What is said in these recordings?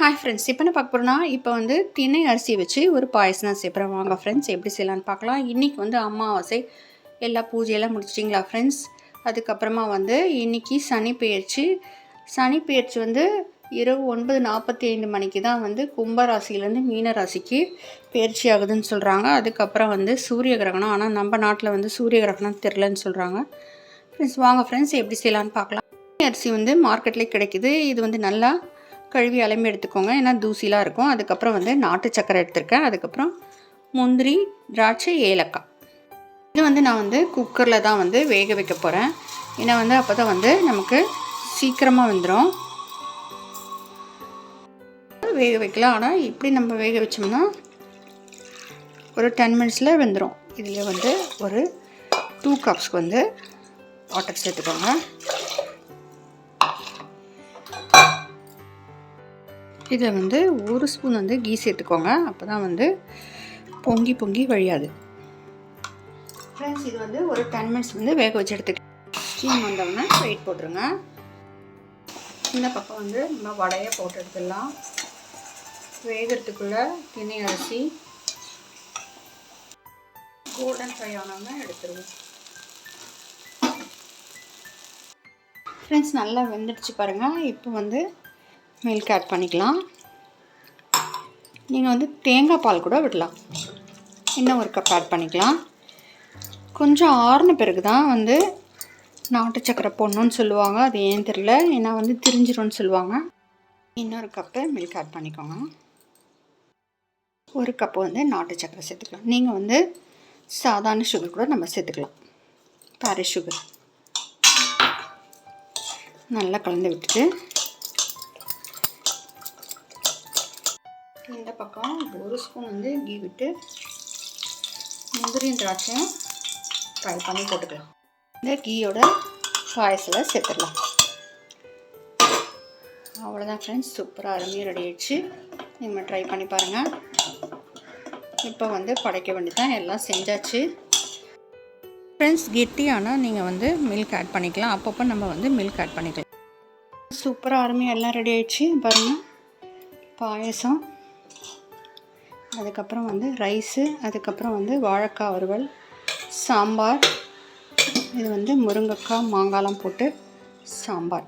Hi friends, இப்போ என்ன பார்க்க போகிறோன்னா, இப்போ வந்து திணை அரிசி வச்சு ஒரு பாயசம் தான் செய்யப்படுறோம். வாங்க ஃப்ரெண்ட்ஸ், எப்படி செய்யலான்னு பார்க்கலாம். இன்றைக்கி வந்து அமாவாசை, எல்லா பூஜையெல்லாம் முடிச்சிட்டிங்களா ஃப்ரெண்ட்ஸ்? அதுக்கப்புறமா வந்து இன்றைக்கி சனி பெயர்ச்சி வந்து இரவு 9:45 மணிக்கு தான் வந்து கும்பராசிலேருந்து மீன ராசிக்கு பெயர்ச்சி ஆகுதுன்னு சொல்கிறாங்க. அதுக்கப்புறம் வந்து சூரிய கிரகணம், ஆனால் நம்ம நாட்டில் வந்து சூரிய கிரகணம் தெரிலன்னு சொல்கிறாங்க. ஃப்ரெண்ட்ஸ் வாங்க ஃப்ரெண்ட்ஸ், எப்படி செய்யலான்னு பார்க்கலாம். அரிசி வந்து மார்க்கெட்லேயே கிடைக்குது. இது வந்து நல்லா கழுவி அலம்பி எடுத்துக்கோங்க, ஏன்னா தூசிலாம் இருக்கும். அதுக்கப்புறம் வந்து நாட்டு சக்கரை எடுத்திருக்கேன். அதுக்கப்புறம் முந்திரி, திராட்சை, ஏலக்காய். இது வந்து நான் வந்து குக்கரில் தான் வந்து வேக வைக்க போகிறேன். ஏன்னா வந்து அப்போ தான் வந்து நமக்கு சீக்கிரமாக வெந்துடும். வேக வைக்கலாம், ஆனால் இப்படி நம்ம வேக வச்சோம்னா ஒரு 10 மினிட்ஸில் வெந்துடும். இதில் வந்து ஒரு 2 கப்ஸ்க்கு வந்து வாட்டர் சேர்த்துக்கோங்க. இதை வந்து 1 ஸ்பூன் வந்து கீ சேர்த்துக்கோங்க, அப்போ தான் வந்து பொங்கி வழியாது. ஃப்ரெண்ட்ஸ், இது வந்து ஒரு 10 மினிட்ஸ் வந்து வேக வச்சு எடுத்துக்கலாம். ஸ்டீம் வந்தோம்னா வெயிட் போட்டுருங்க. இந்த பக்கம் வந்து நம்ம வடையை போட்டு எடுத்துடலாம். வேகிறதுக்குள்ளே திணை அரிசி கோல்டன் ஃப்ரை ஆனோம்னா எடுத்துருவோம். ஃப்ரெண்ட்ஸ், நல்லா வெந்துடுச்சு பாருங்கள். இப்போ வந்து மில்க் ஆட் பண்ணிக்கலாம். நீங்கள் வந்து தேங்காய் பால் கூட விடலாம். இன்னும் ஒரு கப் ஆட் பண்ணிக்கலாம். கொஞ்சம் ஆறுன பிறகு தான் வந்து நாட்டு சக்கரை போடணுன்னு சொல்லுவாங்க. அது ஏன் தெரியல, ஏன்னா வந்து திரிஞ்சிரும்னு சொல்லுவாங்க. இன்னொரு கப்பு மில்க் ஆட் பண்ணிக்கோங்க. ஒரு கப்பு வந்து நாட்டு சக்கரை சேர்த்துக்கலாம். நீங்கள் வந்து சாதாரண சுகர் கூட நம்ம சேர்த்துக்கலாம், பாரிஸ் சுகர். நல்லா கலந்து விட்டுட்டு இந்த பக்கம் 1 ஸ்பூன் வந்து கீ விட்டு முந்திரியும் திராட்சையும் ஃப்ரை பண்ணி போட்டுக்கலாம். இந்த கீயோட பாயசில் சேர்த்துடலாம். அவ்வளோதான் ஃப்ரெண்ட்ஸ், சூப்பராக அருமையாக ரெடி ஆகிடுச்சு. நீங்கள் ட்ரை பண்ணி பாருங்கள். இப்போ வந்து படைக்க வேண்டியதான், எல்லாம் செஞ்சாச்சு. ஃப்ரெண்ட்ஸ், கெட்டியானால் நீங்கள் வந்து மில்க் ஆட் பண்ணிக்கலாம். அப்பப்போ நம்ம வந்து மில்க் ஆட் பண்ணிக்கலாம். சூப்பராக அருமையாக எல்லாம் ரெடி ஆகிடுச்சு பாருங்கள். பாயசம், அதுக்கப்புறம் வந்து ரைஸு, அதுக்கப்புறம் வந்து வாழைக்காய் வறுவல், சாம்பார், இது வந்து முருங்கைக்காய் மாங்காய்லாம் போட்டு சாம்பார்,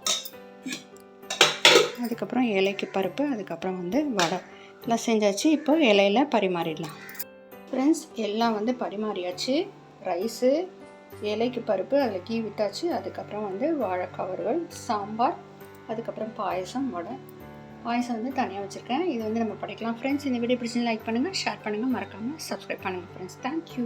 அதுக்கப்புறம் இலைக்கு பருப்பு, அதுக்கப்புறம் வந்து வடை எல்லாம் செஞ்சாச்சு. இப்போ இலையில் பரிமாறிடலாம். ஃப்ரெண்ட்ஸ், எல்லாம் வந்து பரிமாறியாச்சு. ரைஸு, இலைக்கு பருப்பு, அதில் கீ விட்டாச்சு. அதுக்கப்புறம் வந்து வாழைக்காய் வறுவல், சாம்பார், அதுக்கப்புறம் பாயசம், வடை. பாயசம் வந்து தனியாக வச்சுருக்கேன். இது வந்து நம்ம படிக்கலாம். ஃப்ரெண்ட்ஸ், இந்த வீடியோ பிடிச்சி லைக் பண்ணுங்கள், ஷேர் பண்ணுங்கள், மறக்காமல் சப்ஸ்கிரைப் பண்ணுங்கள் ஃப்ரெண்ட்ஸ். தேங்க்யூ.